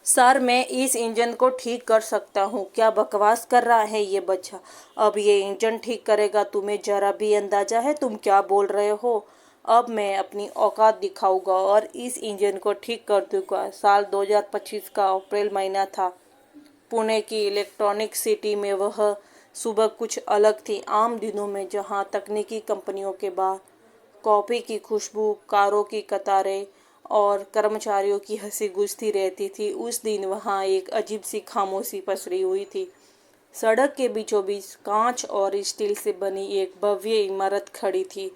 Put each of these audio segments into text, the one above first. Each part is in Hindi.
सर, मैं इस इंजन को ठीक कर सकता हूँ। क्या बकवास कर रहा है ये बच्चा। अब ये इंजन ठीक करेगा? तुम्हें जरा भी अंदाजा है तुम क्या बोल रहे हो? अब मैं अपनी औकात दिखाऊंगा और इस इंजन को ठीक कर दूंगा। साल 2025 का अप्रैल महीना था। पुणे की इलेक्ट्रॉनिक सिटी में वह सुबह कुछ अलग थी। आम दिनों में जहाँ तकनीकी कंपनियों के बाहर कॉफी की खुशबू, कारों की कतारें और कर्मचारियों की हंसी गूंजती रहती थी, उस दिन वहाँ एक अजीब सी खामोशी पसरी हुई थी। सड़क के बीचों बीच कांच और स्टील से बनी एक भव्य इमारत खड़ी थी,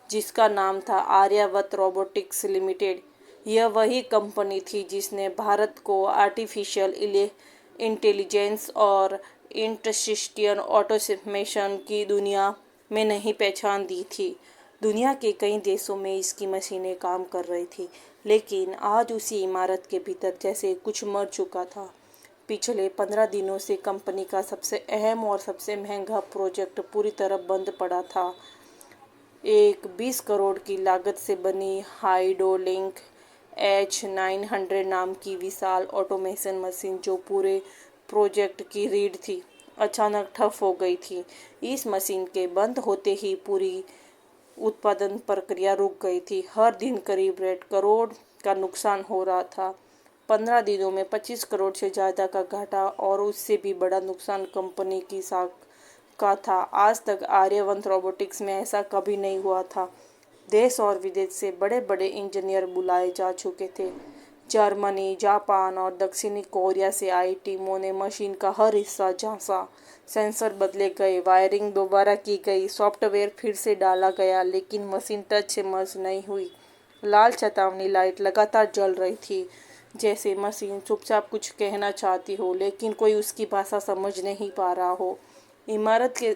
जिसका नाम था आर्यावत रोबोटिक्स लिमिटेड। यह वही कंपनी थी जिसने भारत को आर्टिफिशियल इंटेलिजेंस और इंडस्ट्रियल ऑटोमेशन की दुनिया में नई पहचान दी थी। दुनिया के कई देशों में इसकी मशीनें काम कर रही थी, लेकिन आज उसी इमारत के भीतर जैसे कुछ मर चुका था। पिछले 15 दिनों से कंपनी का सबसे अहम और सबसे महंगा प्रोजेक्ट पूरी तरह बंद पड़ा था। एक 20 करोड़ की लागत से बनी हाइड्रोलिंक H900 नाम की विशाल ऑटोमेशन मशीन, जो पूरे प्रोजेक्ट की रीढ़ थी, अचानक ठप हो गई थी। इस मशीन के बंद होते ही पूरी उत्पादन प्रक्रिया रुक गई थी। हर दिन करीब 1.5 करोड़ का नुकसान हो रहा था। 15 दिनों में 25 करोड़ से ज़्यादा का घाटा और उससे भी बड़ा नुकसान कंपनी की साख का था। आज तक आर्यवंत रोबोटिक्स में ऐसा कभी नहीं हुआ था। देश और विदेश से बड़े बड़े इंजीनियर बुलाए जा चुके थे। जर्मनी, जापान और दक्षिणी कोरिया से आई टीमों ने मशीन का हर हिस्सा जांचा। सेंसर बदले गए, वायरिंग दोबारा की गई, सॉफ्टवेयर फिर से डाला गया, लेकिन मशीन टच से मर्ज नहीं हुई। लाल चेतावनी लाइट लगातार जल रही थी, जैसे मशीन चुपचाप कुछ कहना चाहती हो, लेकिन कोई उसकी भाषा समझ नहीं पा रहा हो। इमारत के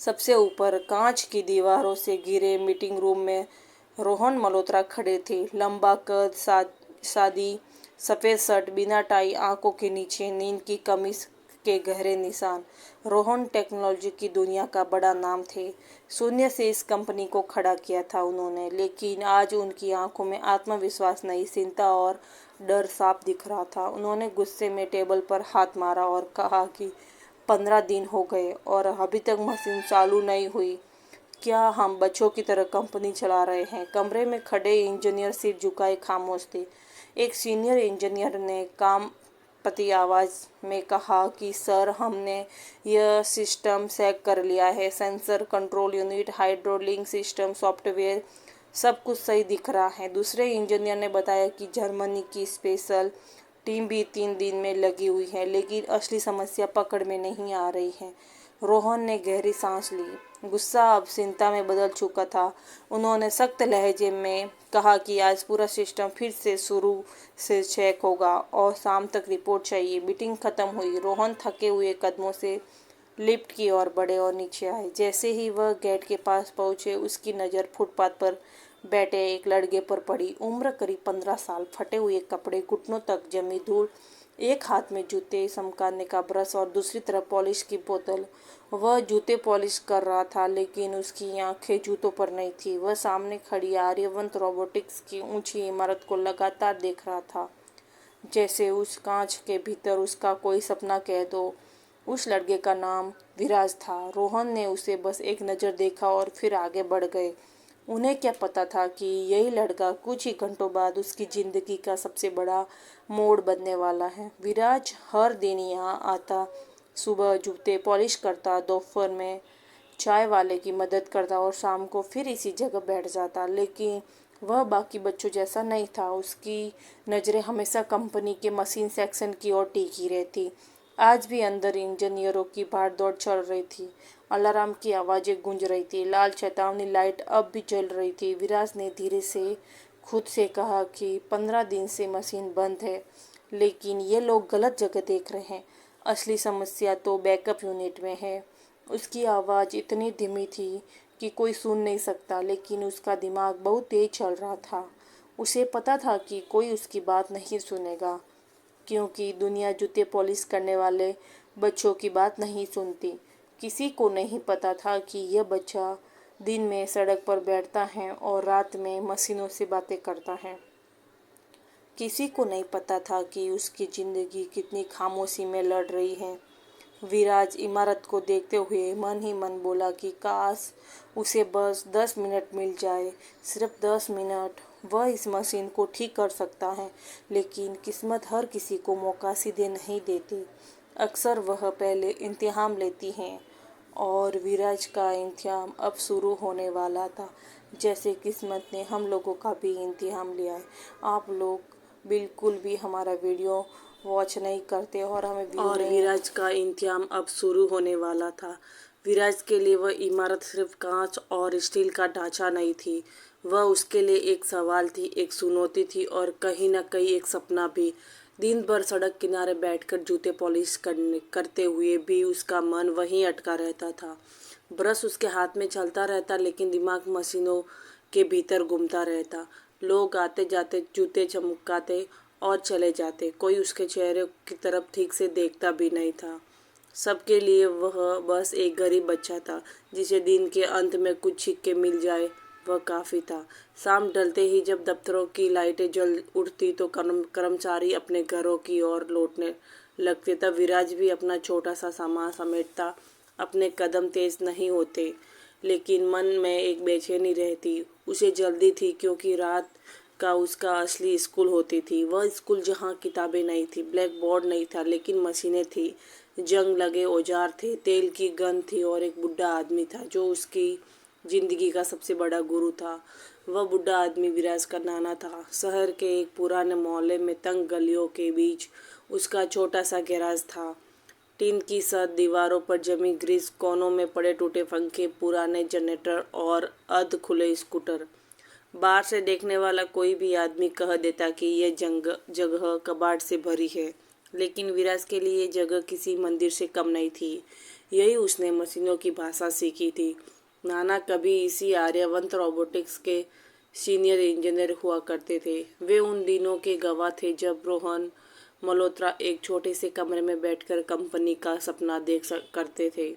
सबसे ऊपर कांच की दीवारों से घिरे मीटिंग रूम में रोहन मल्होत्रा खड़े थे। लंबा कद, सादी सफ़ेद शर्ट, बिना टाई, आंखों के नीचे नींद की कमी के गहरे निशान। रोहन टेक्नोलॉजी की दुनिया का बड़ा नाम थे। शून्य से इस कंपनी को खड़ा किया था उन्होंने, लेकिन आज उनकी आंखों में आत्मविश्वास नहीं, चिंता और डर साफ दिख रहा था। उन्होंने गुस्से में टेबल पर हाथ मारा और कहा कि 15 दिन हो गए और अभी तक मशीन चालू नहीं हुई। क्या हम बच्चों की तरह कंपनी चला रहे हैं? कमरे में खड़े इंजीनियर सिर झुकाए खामोश थे। एक सीनियर इंजीनियर ने कांपती आवाज़ में कहा कि सर, हमने यह सिस्टम चेक कर लिया है। Sensor, control unit, hydraulic system, software, सब कुछ सही दिख रहा है। दूसरे इंजीनियर ने बताया कि जर्मनी की स्पेशल टीम भी 3 दिन में लगी हुई है, लेकिन असली समस्या पकड़ में नहीं आ रही है। रोहन ने गहरी सांस ली। गुस्सा अब चिंता में बदल चुका था। उन्होंने सख्त लहजे में कहा कि आज पूरा सिस्टम फिर से शुरू से चेक होगा और शाम तक रिपोर्ट चाहिए। मीटिंग खत्म हुई। रोहन थके हुए कदमों से लिफ्ट की ओर बढ़े और नीचे आए। जैसे ही वह गेट के पास पहुंचे, उसकी नज़र फुटपाथ पर बैठे एक लड़के पर पड़ी। उम्र करीब 15 साल, फटे हुए कपड़े, घुटनों तक जमी धूल, एक हाथ में जूते चमकाने का ब्रश और दूसरी तरफ पॉलिश की बोतल। वह जूते पॉलिश कर रहा था, लेकिन उसकी आंखें जूतों पर नहीं थी। वह सामने खड़ी आर्यवंत रोबोटिक्स की ऊंची इमारत को लगातार देख रहा था, जैसे उस कांच के भीतर उसका कोई सपना कह दो। उस लड़के का नाम विराज था। रोहन ने उसे बस एक नज़र देखा और फिर आगे बढ़ गए। उन्हें क्या पता था कि यही लड़का कुछ ही घंटों बाद उसकी ज़िंदगी का सबसे बड़ा मोड़ बनने वाला है। विराज हर दिन यहाँ आता, सुबह जूते पॉलिश करता, दोपहर में चाय वाले की मदद करता और शाम को फिर इसी जगह बैठ जाता। लेकिन वह बाकी बच्चों जैसा नहीं था। उसकी नज़रें हमेशा कंपनी के मशीन सेक्शन की ओर टिकी रहती। आज भी अंदर इंजीनियरों की भाग दौड़ चल रही थी। अलार्म की आवाज़ें गूंज रही थी। लाल चेतावनी लाइट अब भी जल रही थी। विराज ने धीरे से खुद से कहा कि 15 दिन से मशीन बंद है, लेकिन ये लोग गलत जगह देख रहे हैं। असली समस्या तो बैकअप यूनिट में है। उसकी आवाज़ इतनी धीमी थी कि कोई सुन नहीं सकता, लेकिन उसका दिमाग बहुत तेज चल रहा था। उसे पता था कि कोई उसकी बात नहीं सुनेगा, क्योंकि दुनिया जूते पॉलिश करने वाले बच्चों की बात नहीं सुनती। किसी को नहीं पता था कि यह बच्चा दिन में सड़क पर बैठता है और रात में मशीनों से बातें करता है। किसी को नहीं पता था कि उसकी जिंदगी कितनी खामोशी में लड़ रही है। विराज इमारत को देखते हुए मन ही मन बोला कि काश उसे बस 10 मिनट मिल जाए, सिर्फ 10 मिनट। वह इस मशीन को ठीक कर सकता है, लेकिन किस्मत हर किसी को मौका सीधे नहीं देती। अक्सर वह पहले इम्तिहान लेती हैं और विराज का इम्तिहान अब शुरू होने वाला था। जैसे किस्मत ने हम लोगों का भी इम्तिहान लिया है। आप लोग बिल्कुल भी हमारा वीडियो वॉच नहीं करते और हमें और विराज का इम्तिहान अब शुरू होने वाला था। विराज के लिए वह इमारत सिर्फ कांच और स्टील का ढांचा नहीं थी, वह उसके लिए एक सवाल थी, एक चुनौती थी और कहीं न कहीं एक सपना भी। दिन भर सड़क किनारे बैठकर जूते पॉलिश करते हुए भी उसका मन वहीं अटका रहता था। ब्रश उसके हाथ में चलता रहता, लेकिन दिमाग मशीनों के भीतर घूमता रहता। लोग आते जाते जूते चमकाते और चले जाते, कोई उसके चेहरे की तरफ ठीक से देखता भी नहीं था। सबके लिए वह बस एक गरीब बच्चा था, जिसे दिन के अंत में कुछ सिक्के मिल जाए वह काफ़ी था। शाम ढलते ही जब दफ्तरों की लाइटें जल उठती तो कर्मचारी अपने घरों की ओर लौटने लगते, तब विराज भी अपना छोटा सा सामान समेटता। अपने कदम तेज नहीं होते, लेकिन मन में एक बेचैनी रहती। उसे जल्दी थी, क्योंकि रात का उसका असली स्कूल होती थी। वह स्कूल जहाँ किताबें नहीं थी, ब्लैक बोर्ड नहीं था, लेकिन मशीनें थी, जंग लगे औजार थे, तेल की गंध थी और एक बुढ़ा आदमी था जो उसकी जिंदगी का सबसे बड़ा गुरु था। वह बुढ़ा आदमी विराज का नाना था। शहर के एक पुराने मोहल्ले में तंग गलियों के बीच उसका छोटा सा गैराज था। टीन की छत, दीवारों पर जमी ग्रीस, कोनों में पड़े टूटे पंखे, पुराने जनरेटर और अर्ध खुले स्कूटर। बाहर से देखने वाला कोई भी आदमी कह देता कि यह जगह कबाड़ से भरी है, लेकिन विराज के लिए ये जगह किसी मंदिर से कम नहीं थी। यही उसने मशीनों की भाषा सीखी थी। नाना कभी इसी आर्यवंत रोबोटिक्स के सीनियर इंजीनियर हुआ करते थे। वे उन दिनों के गवाह थे जब रोहन मल्होत्रा एक छोटे से कमरे में बैठकर कंपनी का सपना करते थे।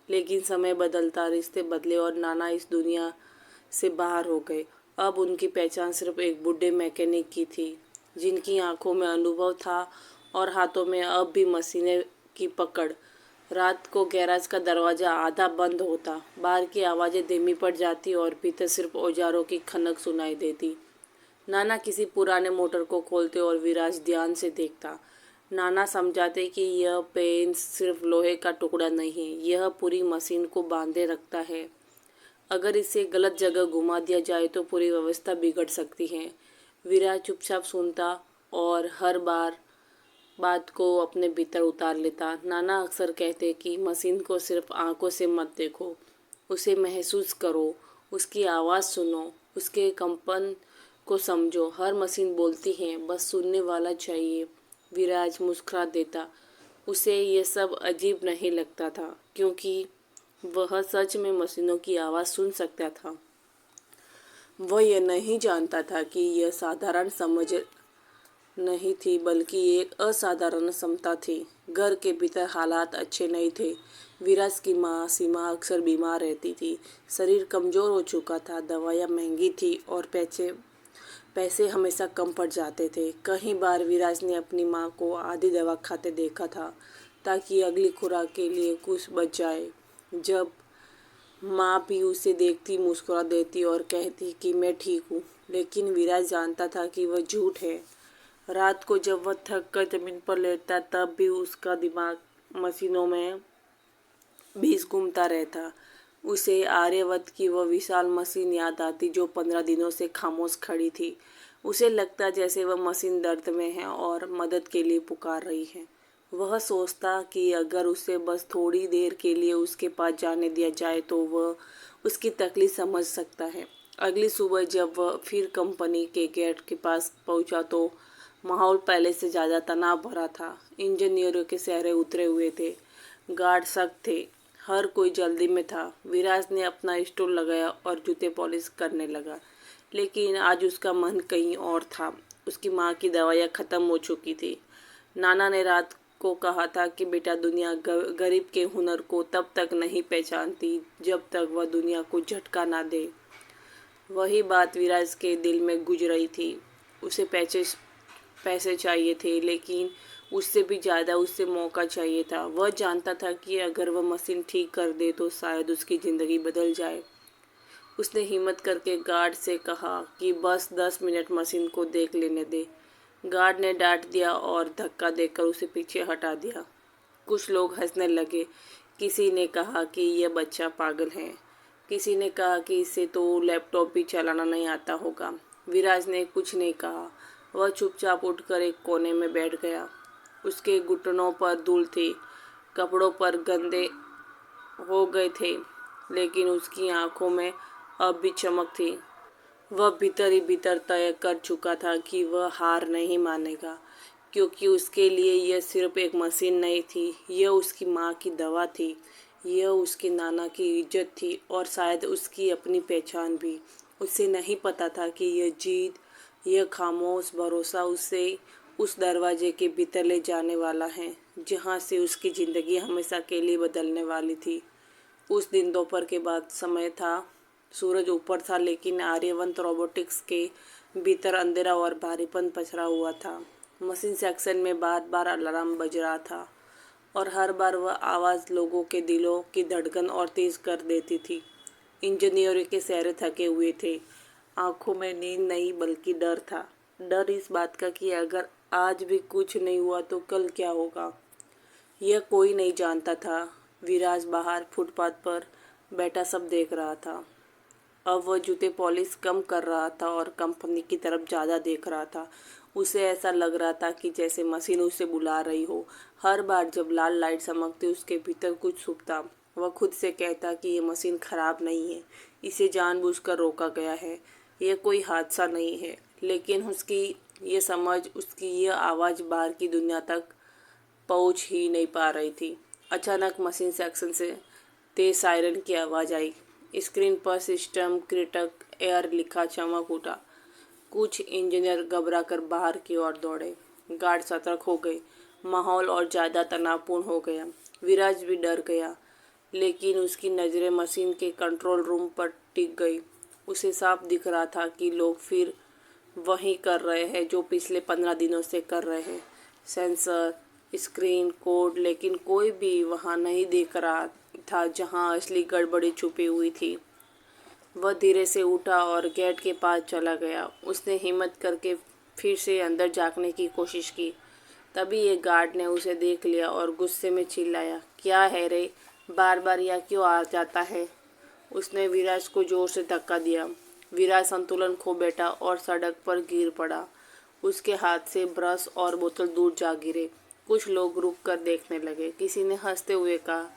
लेकिन समय बदलता, रिश्ते बदले और नाना इस दुनिया से बाहर हो गए। अब उनकी पहचान सिर्फ एक बूढ़े मैकेनिक की थी, जिनकी आंखों में अनुभव था और हाथों में अब भी मशीनें की पकड़। रात को गैराज का दरवाज़ा आधा बंद होता, बाहर की आवाज़ें धीमी पड़ जाती और भीतर सिर्फ औजारों की खनक सुनाई देती। नाना किसी पुराने मोटर को खोलते और विराज ध्यान से देखता। नाना समझाते कि यह पेन सिर्फ लोहे का टुकड़ा नहीं है, यह पूरी मशीन को बांधे रखता है। अगर इसे गलत जगह घुमा दिया जाए तो पूरी व्यवस्था बिगड़ सकती है। विराज चुपचाप सुनता और हर बार बात को अपने भीतर उतार लेता। नाना अक्सर कहते कि मशीन को सिर्फ आंखों से मत देखो, उसे महसूस करो, उसकी आवाज़ सुनो, उसके कंपन को समझो। हर मशीन बोलती है, बस सुनने वाला चाहिए। विराज मुस्कुरा देता। उसे ये सब अजीब नहीं लगता था, क्योंकि वह सच में मशीनों की आवाज़ सुन सकता था। वह यह नहीं जानता था कि यह साधारण समझ नहीं थी, बल्कि एक असाधारण क्षमता थी। घर के भीतर हालात अच्छे नहीं थे। विराज की माँ सीमा अक्सर बीमार रहती थी, शरीर कमज़ोर हो चुका था, दवाइयाँ महंगी थी और पैसे हमेशा कम पड़ जाते थे। कई बार विराज ने अपनी माँ को आधी दवा खाते देखा था, ताकि अगली खुराक के लिए कुछ बच जाए। जब माँ भी उसे देखती, मुस्कुरा देती और कहती कि मैं ठीक हूँ, लेकिन विराज जानता था कि वह झूठ है। रात को जब वह थक कर जमीन पर लेटता, तब भी उसका दिमाग मशीनों में बीच घूमता रहता। उसे आर्यवत की वह विशाल मशीन याद आती जो 15 दिनों से खामोश खड़ी थी। उसे लगता जैसे वह मशीन दर्द में है और मदद के लिए पुकार रही है। वह सोचता कि अगर उसे बस थोड़ी देर के लिए उसके पास जाने दिया जाए तो वह उसकी तकलीफ समझ सकता है। अगली सुबह जब वह फिर कंपनी के गेट के पास पहुंचा तो माहौल पहले से ज़्यादा तनाव भरा था। इंजीनियरों के चेहरे उतरे हुए थे, गार्ड सख्त थे, हर कोई जल्दी में था। विराज ने अपना स्टूल लगाया और जूते पॉलिश करने लगा, लेकिन आज उसका मन कहीं और था। उसकी माँ की दवाइयाँ ख़त्म हो चुकी थी। नाना ने रात को कहा था कि बेटा, दुनिया गरीब के हुनर को तब तक नहीं पहचानती जब तक वह दुनिया को झटका ना दे। वही बात विराज के दिल में गूंज रही थी। उसे पैसे चाहिए थे, लेकिन उससे भी ज़्यादा उससे मौका चाहिए था। वह जानता था कि अगर वह मशीन ठीक कर दे तो शायद उसकी ज़िंदगी बदल जाए। उसने हिम्मत करके गार्ड से कहा कि बस 10 मिनट मशीन को देख लेने दे। गार्ड ने डांट दिया और धक्का देकर उसे पीछे हटा दिया। कुछ लोग हंसने लगे। किसी ने कहा कि यह बच्चा पागल है, किसी ने कहा कि इसे तो लैपटॉप भी चलाना नहीं आता होगा। विराज ने कुछ नहीं कहा। वह चुपचाप उठकर एक कोने में बैठ गया। उसके घुटनों पर धूल थी, कपड़ों पर गंदे हो गए थे, लेकिन उसकी आंखों में अब भी चमक थी। वह भीतर ही भीतर तय कर चुका था कि वह हार नहीं मानेगा, क्योंकि उसके लिए यह सिर्फ एक मशीन नहीं थी, यह उसकी माँ की दवा थी, यह उसके नाना की इज्जत थी और शायद उसकी अपनी पहचान भी। उसे नहीं पता था कि यह जीत, यह खामोश भरोसा उसे उस दरवाजे के भीतर ले जाने वाला है, जहाँ से उसकी ज़िंदगी हमेशा के लिए बदलने वाली थी। उस दिन दोपहर के बाद समय था। सूरज ऊपर था, लेकिन आर्यवंत रोबोटिक्स के भीतर अंधेरा और भारीपन पसरा हुआ था। मशीन सेक्शन में बार बार अलार्म बज रहा था और हर बार वह आवाज़ लोगों के दिलों की धड़कन और तेज कर देती थी। इंजीनियरों के चेहरे थके हुए थे। आंखों में नींद नहीं बल्कि डर था। डर इस बात का कि अगर आज भी कुछ नहीं हुआ तो कल क्या होगा, यह कोई नहीं जानता था। विराज बाहर फुटपाथ पर बैठा सब देख रहा था। अब वह जूते पॉलिश कम कर रहा था और कंपनी की तरफ ज़्यादा देख रहा था। उसे ऐसा लग रहा था कि जैसे मशीन उसे बुला रही हो। हर बार जब लाल लाइट चमकती उसके भीतर कुछ छुपता। वह खुद से कहता कि ये मशीन खराब नहीं है, इसे जानबूझकर रोका गया है, यह कोई हादसा नहीं है। लेकिन उसकी ये समझ, उसकी यह आवाज़ बाहर की दुनिया तक पहुंच ही नहीं पा रही थी। अचानक मशीन सेक्शन से तेज सायरन की आवाज़ आई। स्क्रीन पर सिस्टम क्रिटिक एयर लिखा चमक उठा। कुछ इंजीनियर घबराकर बाहर की ओर दौड़े। गार्ड सतर्क हो गए। माहौल और ज़्यादा तनावपूर्ण हो गया। विराज भी डर गया, लेकिन उसकी नज़रें मशीन के कंट्रोल रूम पर टिक गई। उसे साफ दिख रहा था कि लोग फिर वही कर रहे हैं जो पिछले 15 दिनों से कर रहे हैं। सेंसर, स्क्रीन, कोड, लेकिन कोई भी वहाँ नहीं देख रहा था जहाँ असली गड़बड़ी छुपी हुई थी। वह धीरे से उठा और गेट के पास चला गया। उसने हिम्मत करके फिर से अंदर झांकने की कोशिश की। तभी एक गार्ड ने उसे देख लिया और गुस्से में चिल्लाया, क्या है रे, बार बार यहाँ क्यों आ जाता है। उसने विराज को जोर से धक्का दिया। विराज संतुलन खो बैठा और सड़क पर गिर पड़ा। उसके हाथ से ब्रश और बोतल दूर जा गिरे। कुछ लोग रुक कर देखने लगे। किसी ने हंसते हुए कहा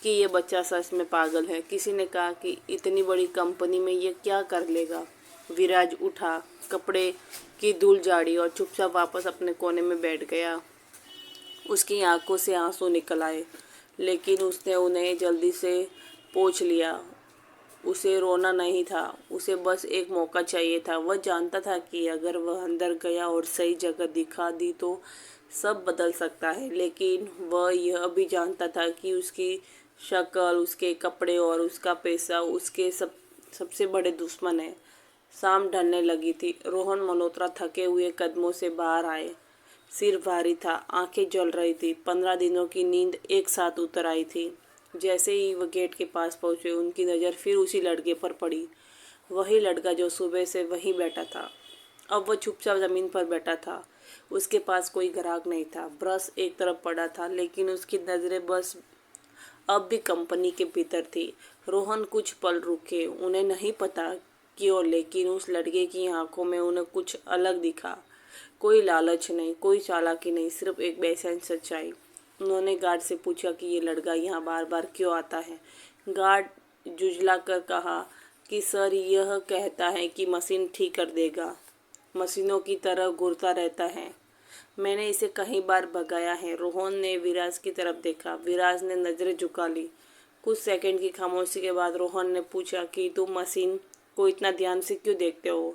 कि ये बच्चा सच में पागल है। किसी ने कहा कि इतनी बड़ी कंपनी में ये क्या कर लेगा। विराज उठा, कपड़े की धूल झाड़ी और चुपचाप वापस अपने कोने में बैठ गया। उसकी आंखों से आंसू निकल आए, लेकिन उसने उन्हें जल्दी से पोंछ लिया। उसे रोना नहीं था, उसे बस एक मौका चाहिए था। वह जानता था कि अगर वह अंदर गया और सही जगह दिखा दी तो सब बदल सकता है, लेकिन वह यह भी जानता था कि उसकी शक्ल, उसके कपड़े और उसका पैसा उसके सबसे बड़े दुश्मन हैं। शाम ढलने लगी थी। रोहन मल्होत्रा थके हुए कदमों से बाहर आए। सिर भारी था, आंखें जल रही थी। 15 दिनों की नींद एक साथ उतर आई थी। जैसे ही वह गेट के पास पहुंचे, उनकी नज़र फिर उसी लड़के पर पड़ी। वही लड़का जो सुबह से वहीं बैठा था। अब वह चुपचाप ज़मीन पर बैठा था। उसके पास कोई ग्राहक नहीं था। ब्रश एक तरफ पड़ा था, लेकिन उसकी नज़रें बस अब भी कंपनी के भीतर थी। रोहन कुछ पल रुके। उन्हें नहीं पता क्यों, लेकिन उस लड़के की आंखों में उन्हें कुछ अलग दिखा। कोई लालच नहीं, कोई चालाकी नहीं, सिर्फ एक बेचैन सच्चाई। उन्होंने गार्ड से पूछा कि ये लड़का यहाँ बार बार क्यों आता है। गार्ड जुझला कर कहा कि सर, यह कहता है कि मशीन ठीक कर देगा, मशीनों की तरह घूरता रहता है। मैंने इसे कई बार भगाया है। रोहन ने विराज की तरफ देखा। विराज ने नज़रें झुका ली। कुछ सेकंड की खामोशी के बाद रोहन ने पूछा कि तुम मशीन को इतना ध्यान से क्यों देखते हो।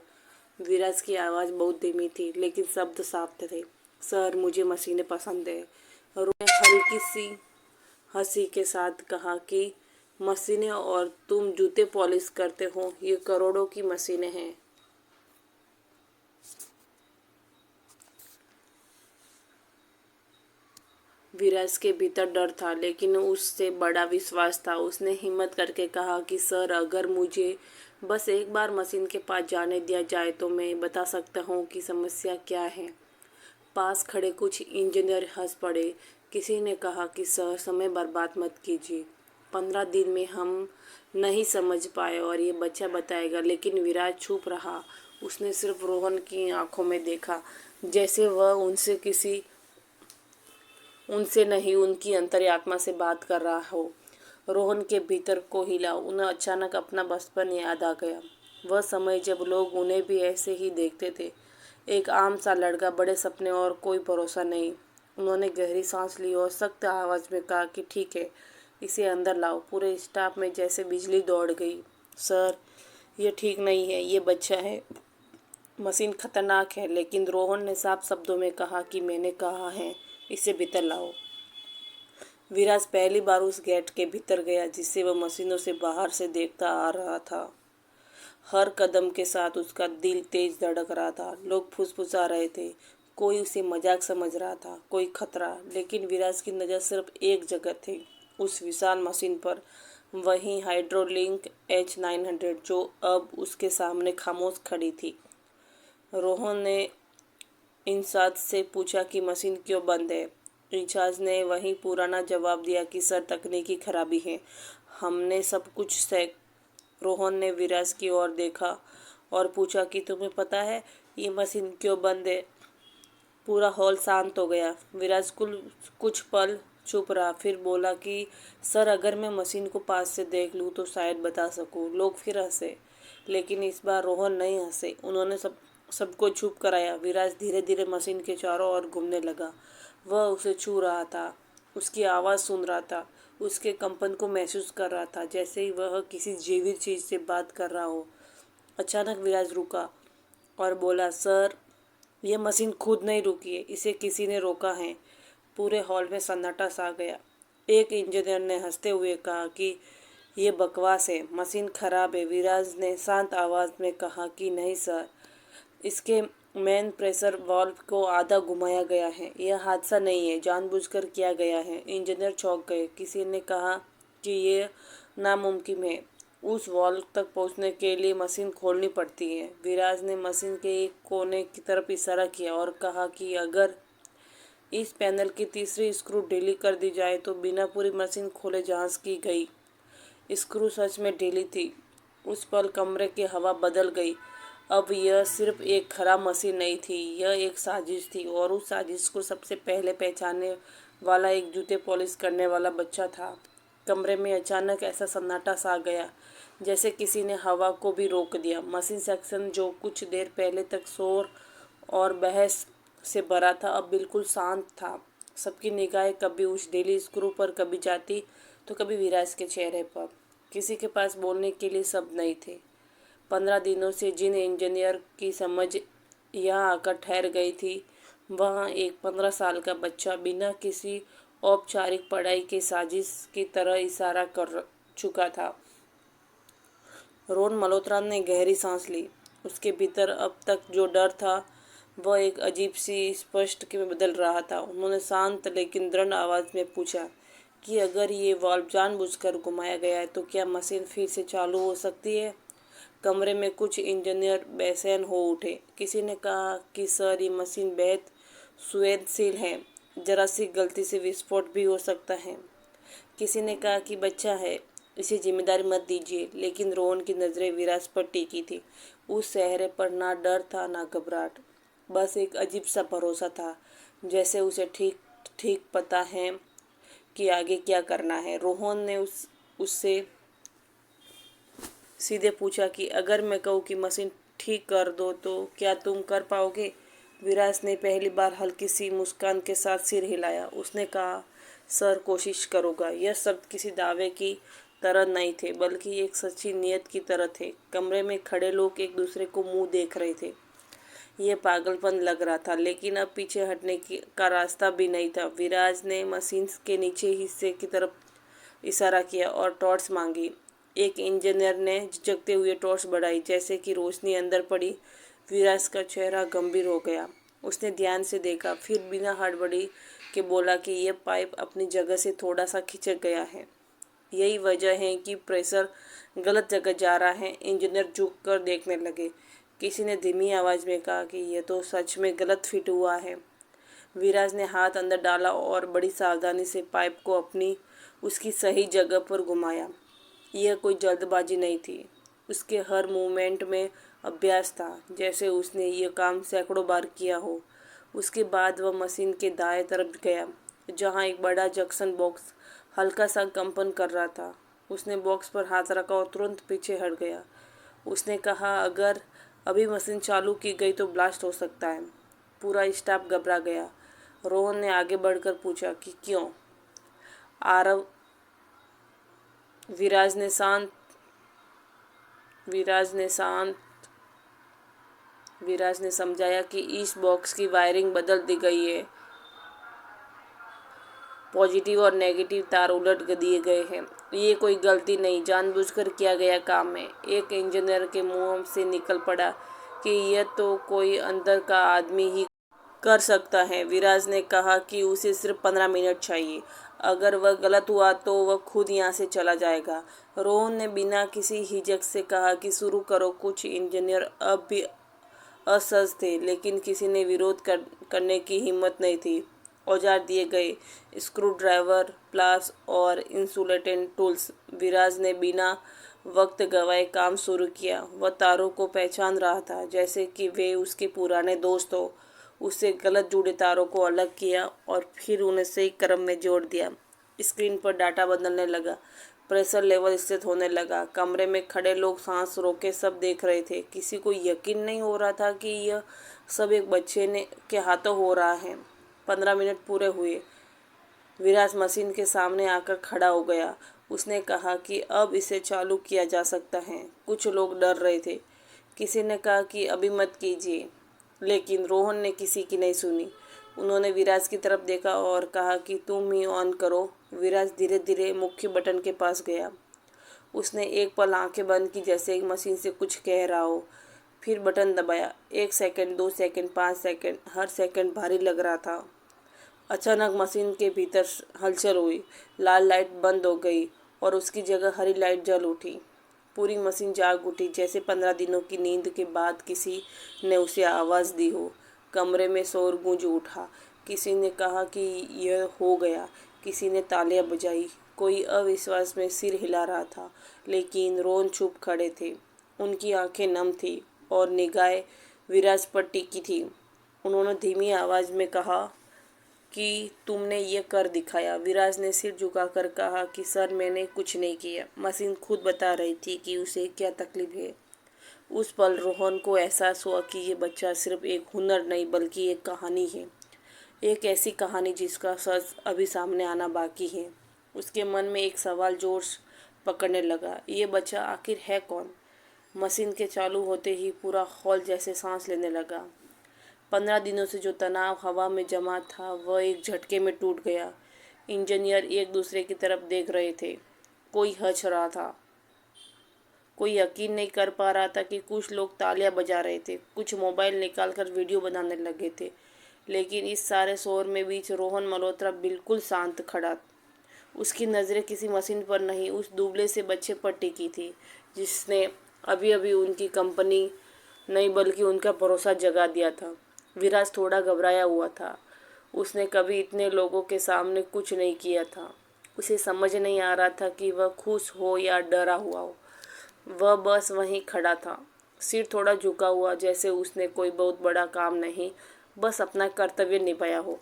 विराज की आवाज़ बहुत धीमी थी, लेकिन शब्द साफ थे। सर, मुझे मशीनें पसंद है। रोहन ने हल्की सी हंसी के साथ कहा कि मशीनें और तुम जूते पॉलिश करते हो, ये करोड़ों की मशीनें हैं। विराज के भीतर डर था, लेकिन उससे बड़ा विश्वास था। उसने हिम्मत करके कहा कि सर, अगर मुझे बस एक बार मशीन के पास जाने दिया जाए तो मैं बता सकता हूँ कि समस्या क्या है। पास खड़े कुछ इंजीनियर हंस पड़े। किसी ने कहा कि सर, समय बर्बाद मत कीजिए। 15 दिन में हम नहीं समझ पाए और ये बच्चा बताएगा। लेकिन विराज चुप रहा। उसने सिर्फ रोहन की आंखों में देखा, जैसे वह उनसे नहीं, उनकी अंतर्यात्मा से बात कर रहा हो। रोहन के भीतर को हिला। उन्हें अचानक अपना बचपन याद आ गया। वह समय जब लोग उन्हें भी ऐसे ही देखते थे, एक आम सा लड़का, बड़े सपने और कोई भरोसा नहीं। उन्होंने गहरी सांस ली और सख्त आवाज में कहा कि ठीक है, इसे अंदर लाओ। पूरे स्टाफ में जैसे बिजली दौड़ गई। सर, ये ठीक नहीं है, ये बच्चा है, मशीन खतरनाक है। लेकिन रोहन ने साफ शब्दों में कहा कि मैंने कहा है, इसे भीतर लाओ। विराज पहली बार उस गेट के भीतर गया जिसे वह मशीनों से बाहर से देखता आ रहा था। हर कदम के साथ उसका दिल तेज धड़क रहा था। लोग फुसफुसा रहे थे, कोई उसे मजाक समझ रहा था, कोई खतरा। लेकिन विराज की नज़र सिर्फ एक जगह थी, उस विशाल मशीन पर। वही हाइड्रोलिंक H900 जो अब उसके सामने खामोश खड़ी थी। रोहन ने इंचार्ज से पूछा कि मशीन क्यों बंद है। इंचार्ज ने वही पुराना जवाब दिया कि सर, तकनीकी खराबी है, हमने सब कुछ सेट। रोहन ने विराज की ओर देखा और पूछा कि तुम्हें पता है ये मशीन क्यों बंद है। पूरा हॉल शांत हो गया। विराज कुछ पल चुप रहा, फिर बोला कि सर, अगर मैं मशीन को पास से देख लूँ तो शायद बता सकूँ। लोग फिर हंसे, लेकिन इस बार रोहन नहीं हंसे। उन्होंने सबको चुप कराया। विराज धीरे धीरे मशीन के चारों ओर घूमने लगा। वह उसे छू रहा था, उसकी आवाज़ सुन रहा था, उसके कंपन को महसूस कर रहा था, जैसे ही वह किसी जीवित चीज़ से बात कर रहा हो। अचानक विराज रुका और बोला, सर, यह मशीन खुद नहीं रुकी है, इसे किसी ने रोका है। पूरे हॉल में सन्नाटा सा गया। एक इंजीनियर ने हंसते हुए कहा कि ये बकवास है, मशीन खराब है। विराज ने शांत आवाज़ में कहा कि नहीं सर, इसके मेन प्रेशर वाल्व को आधा घुमाया गया है। यह हादसा नहीं है, जानबूझकर किया गया है। इंजीनियर चौंक गए। किसी ने कहा कि यह नामुमकिन है, उस वाल्व तक पहुंचने के लिए मशीन खोलनी पड़ती है। विराज ने मशीन के एक कोने की तरफ इशारा किया और कहा कि अगर इस पैनल की तीसरी स्क्रू ढीली कर दी जाए तो बिना पूरी मशीन खोले जांच की गई। स्क्रू सच में ढीली थी। उस पल कमरे की हवा बदल गई। अब यह सिर्फ एक खराब मशीन नहीं थी, यह एक साजिश थी, और उस साजिश को सबसे पहले पहचानने वाला एक जूते पॉलिश करने वाला बच्चा था। कमरे में अचानक ऐसा सन्नाटा सा गया जैसे किसी ने हवा को भी रोक दिया। मशीन सेक्शन, जो कुछ देर पहले तक शोर और बहस से भरा था, अब बिल्कुल शांत था। सबकी निगाहें कभी उस ढीली स्क्रू पर कभी जाती तो कभी विराज के चेहरे पर। किसी के पास बोलने के लिए शब्द नहीं थे। 15 दिनों से जिन इंजीनियर की समझ यहाँ आकर ठहर गई थी, वहाँ एक 15 साल का बच्चा बिना किसी औपचारिक पढ़ाई के साजिश की तरह इशारा कर चुका था। रोहन मल्होत्रा ने गहरी सांस ली। उसके भीतर अब तक जो डर था वह एक अजीब सी स्पष्ट में बदल रहा था। उन्होंने शांत लेकिन दृढ़ आवाज में पूछा कि अगर ये वाल्व जानबूझकर घुमाया गया है तो क्या मशीन फिर से चालू हो सकती है। कमरे में कुछ इंजीनियर बेचैन हो उठे। किसी ने कहा कि सर, ये मशीन बेहद संवेदनशील है, जरा सी गलती से विस्फोट भी हो सकता है। किसी ने कहा कि बच्चा है, इसे जिम्मेदारी मत दीजिए। लेकिन रोहन की नज़रें विराज पर टिकी थी। उस चेहरे पर ना डर था ना घबराहट, बस एक अजीब सा भरोसा था, जैसे उसे ठीक ठीक पता है कि आगे क्या करना है। रोहन ने उससे सीधे पूछा कि अगर मैं कहूँ कि मशीन ठीक कर दो तो क्या तुम कर पाओगे। विराज ने पहली बार हल्की सी मुस्कान के साथ सिर हिलाया। उसने कहा, सर, कोशिश करूँगा। यह शब्द किसी दावे की तरह नहीं थे, बल्कि एक सच्ची नीयत की तरह थे। कमरे में खड़े लोग एक दूसरे को मुंह देख रहे थे। यह पागलपन लग रहा था, लेकिन अब पीछे हटने का रास्ता भी नहीं था। विराज ने मशीन के नीचे हिस्से की तरफ इशारा किया और टॉर्च मांगी। एक इंजीनियर ने झिझकते हुए टॉर्च बढ़ाई। जैसे कि रोशनी अंदर पड़ी, विराज का चेहरा गंभीर हो गया। उसने ध्यान से देखा, फिर बिना हड़बड़ी के बोला कि यह पाइप अपनी जगह से थोड़ा सा खिंचक गया है। यही वजह है कि प्रेशर गलत जगह जा रहा है। इंजीनियर झुक कर देखने लगे। किसी ने धीमी आवाज़ में कहा कि यह तो सच में गलत फिट हुआ है। विराज ने हाथ अंदर डाला और बड़ी सावधानी से पाइप को उसकी सही जगह पर घुमाया। यह कोई जल्दबाजी नहीं थी। उसके हर मूवमेंट में अभ्यास था, जैसे उसने यह काम सैकड़ों बार किया हो। उसके बाद वह मशीन के दाएं तरफ गया, जहां एक बड़ा जंक्शन बॉक्स हल्का सा कंपन कर रहा था। उसने बॉक्स पर हाथ रखा और तुरंत पीछे हट गया। उसने कहा, अगर अभी मशीन चालू की गई तो ब्लास्ट हो सकता है। पूरा स्टाफ घबरा गया। रोहन ने आगे बढ़कर पूछा कि क्यों? आरव विराज ने शांत विराज ने समझाया कि इस बॉक्स की वायरिंग बदल दी गई है। पॉजिटिव और नेगेटिव तार उलट दिए गए हैं। ये कोई गलती नहीं, जानबूझकर किया गया काम है। एक इंजीनियर के मुंह से निकल पड़ा कि यह तो कोई अंदर का आदमी ही कर सकता है। विराज ने कहा कि उसे सिर्फ 15 मिनट चाहिए। अगर वह गलत हुआ तो वह खुद यहाँ से चला जाएगा। रोहन ने बिना किसी हिचक से कहा कि शुरू करो। कुछ इंजीनियर अब भी असहज थे, लेकिन किसी ने विरोध करने की हिम्मत नहीं थी। औजार दिए गए, स्क्रू ड्राइवर, प्लास और इंसुलेटेड टूल्स। विराज ने बिना वक्त गवाए काम शुरू किया। वह तारों को पहचान रहा था, जैसे कि वे उसके पुराने दोस्त हो। उससे गलत जुड़े तारों को अलग किया और फिर उन्हें सही क्रम में जोड़ दिया। स्क्रीन पर डाटा बदलने लगा। प्रेशर लेवल स्थित होने लगा। कमरे में खड़े लोग सांस रोके सब देख रहे थे। किसी को यकीन नहीं हो रहा था कि यह सब एक बच्चे के हाथों हो रहा है। 15 मिनट पूरे हुए। विराज मशीन के सामने आकर खड़ा हो गया। उसने कहा कि अब इसे चालू किया जा सकता है। कुछ लोग डर रहे थे। किसी ने कहा कि अभी मत कीजिए, लेकिन रोहन ने किसी की नहीं सुनी। उन्होंने विराज की तरफ देखा और कहा कि तुम ही ऑन करो। विराज धीरे धीरे मुख्य बटन के पास गया। उसने एक पल आंखें बंद की, जैसे एक मशीन से कुछ कह रहा हो। फिर बटन दबाया। 1 सेकंड, 2 सेकंड, 5 सेकंड। हर सेकंड भारी लग रहा था। अचानक मशीन के भीतर हलचल हुई। लाल लाइट बंद हो गई और उसकी जगह हरी लाइट जल उठी। पूरी मशीन जाग उठी, जैसे 15 दिनों की नींद के बाद किसी ने उसे आवाज़ दी हो। कमरे में शोर गूंज उठा। किसी ने कहा कि यह हो गया। किसी ने तालियां बजाई। कोई अविश्वास में सिर हिला रहा था, लेकिन रोहन चुप खड़े थे। उनकी आंखें नम थी और निगाहें विराज पर टिकी थी। उन्होंने धीमी आवाज़ में कहा कि तुमने ये कर दिखाया। विराज ने सिर झुकाकर कहा कि सर, मैंने कुछ नहीं किया। मशीन खुद बता रही थी कि उसे क्या तकलीफ है। उस पल रोहन को एहसास हुआ कि ये बच्चा सिर्फ एक हुनर नहीं, बल्कि एक कहानी है। एक ऐसी कहानी जिसका सच अभी सामने आना बाकी है। उसके मन में एक सवाल जोर पकड़ने लगा, ये बच्चा आखिर है कौन? मशीन के चालू होते ही पूरा हॉल जैसे सांस लेने लगा। 15 दिनों से जो तनाव हवा में जमा था, वह एक झटके में टूट गया। इंजीनियर एक दूसरे की तरफ देख रहे थे। कोई हंस रहा था, कोई यकीन नहीं कर पा रहा था कि कुछ लोग तालियां बजा रहे थे, कुछ मोबाइल निकालकर वीडियो बनाने लगे थे। लेकिन इस सारे शोर में बीच रोहन मल्होत्रा बिल्कुल शांत खड़ा। उसकी नज़रें किसी मशीन पर नहीं, उस दुबले से बच्चे पर टिकी थी, जिसने अभी अभी उनकी कंपनी नहीं बल्कि उनका भरोसा जगा दिया था। विराज थोड़ा घबराया हुआ था। उसने कभी इतने लोगों के सामने कुछ नहीं किया था। उसे समझ नहीं आ रहा था कि वह खुश हो या डरा हुआ हो। वह बस वहीं खड़ा था, सिर थोड़ा झुका हुआ, जैसे उसने कोई बहुत बड़ा काम नहीं, बस अपना कर्तव्य निभाया हो।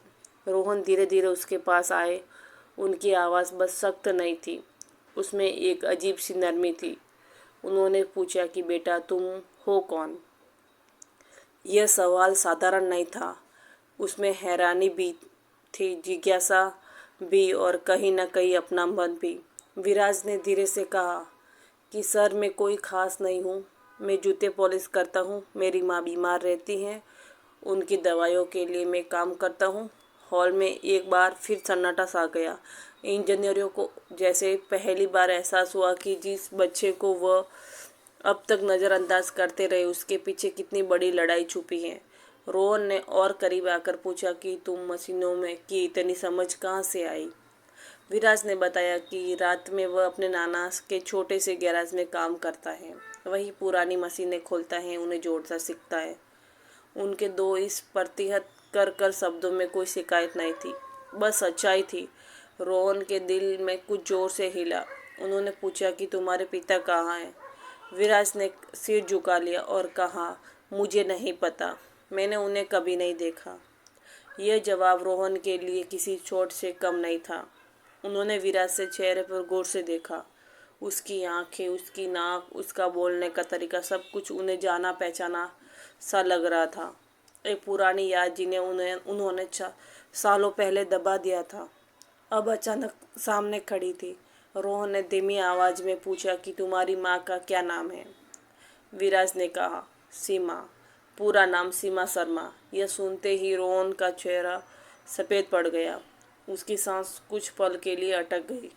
रोहन धीरे धीरे उसके पास आए। उनकी आवाज़ बस सख्त नहीं थी, उसमें एक अजीब सी नरमी थी। उन्होंने पूछा कि बेटा, तुम हो कौन? यह सवाल साधारण नहीं था। उसमें हैरानी भी थी, जिज्ञासा भी और कहीं न कहीं अपनापन भी। विराज ने धीरे से कहा कि सर, मैं कोई ख़ास नहीं हूँ। मैं जूते पॉलिश करता हूँ। मेरी माँ बीमार रहती हैं, उनकी दवाइयों के लिए मैं काम करता हूँ। हॉल में एक बार फिर सन्नाटा सा गया। इंजीनियरों को जैसे पहली बार एहसास हुआ कि जिस बच्चे को वह अब तक नज़रअंदाज करते रहे, उसके पीछे कितनी बड़ी लड़ाई छुपी है। रोहन ने और करीब आकर पूछा कि तुम मशीनों में की इतनी समझ कहाँ से आई। विराज ने बताया कि रात में वह अपने नाना के छोटे से गैराज में काम करता है, वही पुरानी मशीनें खोलता है, उन्हें जोड़ता सीखता है। उनके दो इस प्रतिहत कर कर शब्दों में कोई शिकायत नहीं थी, बस सच्चाई थी। रोहन के दिल में कुछ जोर से हिला। उन्होंने पूछा कि तुम्हारे पिता कहाँ हैं। विराज ने सिर झुका लिया और कहा, मुझे नहीं पता, मैंने उन्हें कभी नहीं देखा। यह जवाब रोहन के लिए किसी चोट से कम नहीं था। उन्होंने विराज से चेहरे पर गौर से देखा। उसकी आंखें, उसकी नाक, उसका बोलने का तरीका, सब कुछ उन्हें जाना पहचाना सा लग रहा था। एक पुरानी याद जिन्हें उन्होंने सालों पहले दबा दिया था, अब अचानक सामने खड़ी थी। रोहन ने धीमी आवाज में पूछा कि तुम्हारी माँ का क्या नाम है। विराज ने कहा, सीमा। पूरा नाम सीमा शर्मा। यह सुनते ही रोहन का चेहरा सफ़ेद पड़ गया। उसकी सांस कुछ पल के लिए अटक गई।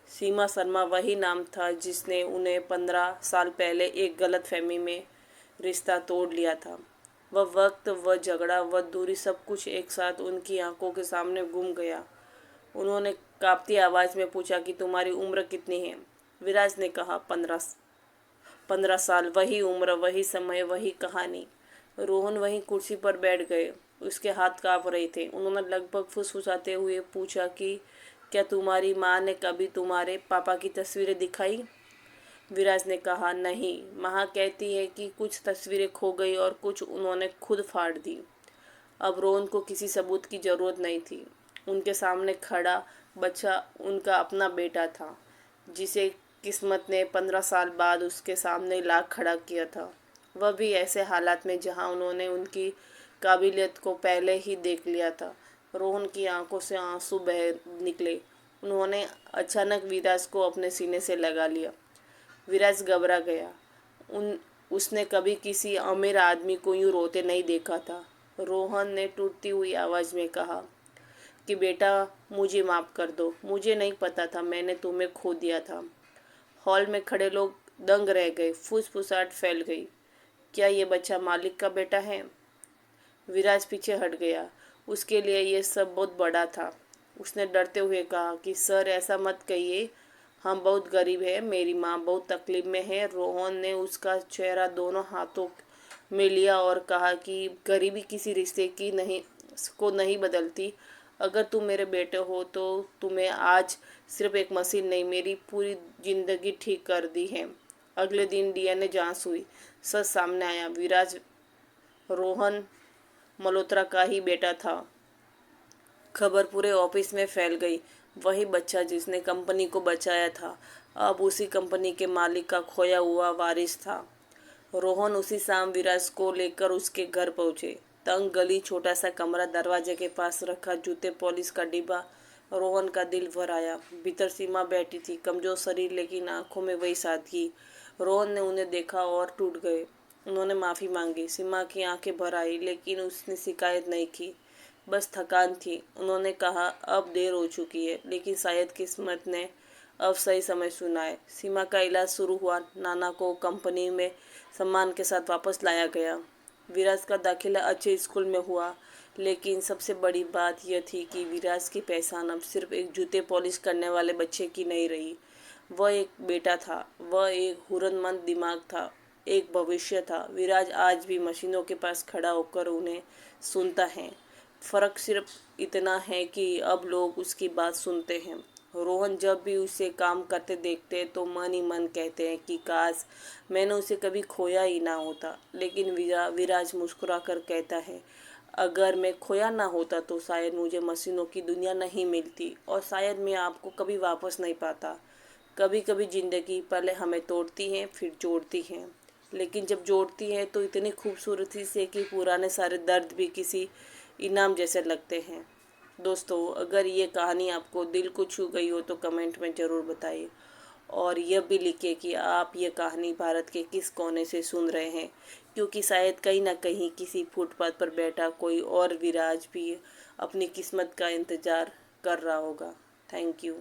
सीमा शर्मा वही नाम था जिसने उन्हें 15 साल पहले एक गलतफहमी में रिश्ता तोड़ लिया था। वह वक्त, वह झगड़ा, वह दूरी, सब कुछ एक साथ उनकी आंखों के सामने घूम गया। उन्होंने कांपती आवाज़ में पूछा कि तुम्हारी उम्र कितनी है। विराज ने कहा, 15 साल। वही उम्र, वही समय, वही कहानी। रोहन वहीं कुर्सी पर बैठ गए। उसके हाथ कांप रहे थे। उन्होंने लगभग फुसफुसाते हुए पूछा कि क्या तुम्हारी माँ ने कभी तुम्हारे पापा की तस्वीरें दिखाई। विराज ने कहा, नहीं, माँ कहती है कि कुछ तस्वीरें खो गई और कुछ उन्होंने खुद फाड़ दी। अब रोहन को किसी सबूत की ज़रूरत नहीं थी। उनके सामने खड़ा बच्चा उनका अपना बेटा था, जिसे किस्मत ने 15 साल बाद उसके सामने ला खड़ा किया था। वह भी ऐसे हालात में जहां उन्होंने उनकी काबिलियत को पहले ही देख लिया था। रोहन की आंखों से आंसू बह निकले। उन्होंने अचानक विराज को अपने सीने से लगा लिया। विराज घबरा गया। उसने कभी किसी अमीर आदमी को यूं रोते नहीं देखा था। रोहन ने टूटती हुई आवाज़ में कहा कि बेटा, मुझे माफ़ कर दो, मुझे नहीं पता था, मैंने तुम्हें खो दिया था। हॉल में खड़े लोग दंग रह गए। फुसफुसाहट फैल गई। क्या ये बच्चा मालिक का बेटा है। विराज पीछे हट गया। उसके लिए ये सब बहुत बड़ा था। उसने डरते हुए कहा कि सर, ऐसा मत कहिए, हम बहुत गरीब हैं, मेरी माँ बहुत तकलीफ में है। रोहन ने उसका चेहरा दोनों हाथों में लिया और कहा कि गरीबी किसी रिश्ते की नहीं बदलती। अगर तुम मेरे बेटे हो तो तुम्हें आज सिर्फ एक मशीन नहीं, मेरी पूरी जिंदगी ठीक कर दी है। अगले दिन डीएनए जांच हुई। सच सामने आया। विराज रोहन मल्होत्रा का ही बेटा था। खबर पूरे ऑफिस में फैल गई। वही बच्चा जिसने कंपनी को बचाया था, अब उसी कंपनी के मालिक का खोया हुआ वारिस था। रोहन उसी शाम विराज को लेकर उसके घर पहुंचे। तंग गली, छोटा सा कमरा, दरवाजे के पास रखा जूते पॉलिश का डिब्बा। रोहन का दिल भर आया। भीतर सीमा बैठी थी, कमजोर शरीर लेकिन आंखों में वही सादगी। रोहन ने उन्हें देखा और टूट गए। उन्होंने माफ़ी मांगी। सीमा की आंखें भर आई, लेकिन उसने शिकायत नहीं की, बस थकान थी। उन्होंने कहा, अब देर हो चुकी है, लेकिन शायद किस्मत ने अब सही समय सुना है। सीमा का इलाज शुरू हुआ। नाना को कंपनी में सम्मान के साथ वापस लाया गया। विराज का दाखिला अच्छे स्कूल में हुआ, लेकिन सबसे बड़ी बात यह थी कि विराज की पहचान अब सिर्फ एक जूते पॉलिश करने वाले बच्चे की नहीं रही। वह एक बेटा था, वह एक हुनरमंद दिमाग था, एक भविष्य था। विराज आज भी मशीनों के पास खड़ा होकर उन्हें सुनता है। फ़र्क सिर्फ इतना है कि अब लोग उसकी बात सुनते हैं। रोहन जब भी उसे काम करते देखते तो मन ही मन कहते हैं कि काश मैंने उसे कभी खोया ही ना होता। लेकिन विराज मुस्कुरा कर कहता है, अगर मैं खोया ना होता तो शायद मुझे मशीनों की दुनिया नहीं मिलती और शायद मैं आपको कभी वापस नहीं पाता। कभी कभी ज़िंदगी पहले हमें तोड़ती है, फिर जोड़ती है, लेकिन जब जोड़ती है तो इतनी खूबसूरती से कि पुराने सारे दर्द भी किसी इनाम जैसे लगते हैं। दोस्तों, अगर ये कहानी आपको दिल को छू गई हो तो कमेंट में ज़रूर बताइए, और यह भी लिखिए कि आप ये कहानी भारत के किस कोने से सुन रहे हैं, क्योंकि शायद कहीं ना कहीं किसी फुटपाथ पर बैठा कोई और विराज भी अपनी किस्मत का इंतज़ार कर रहा होगा। Thank you.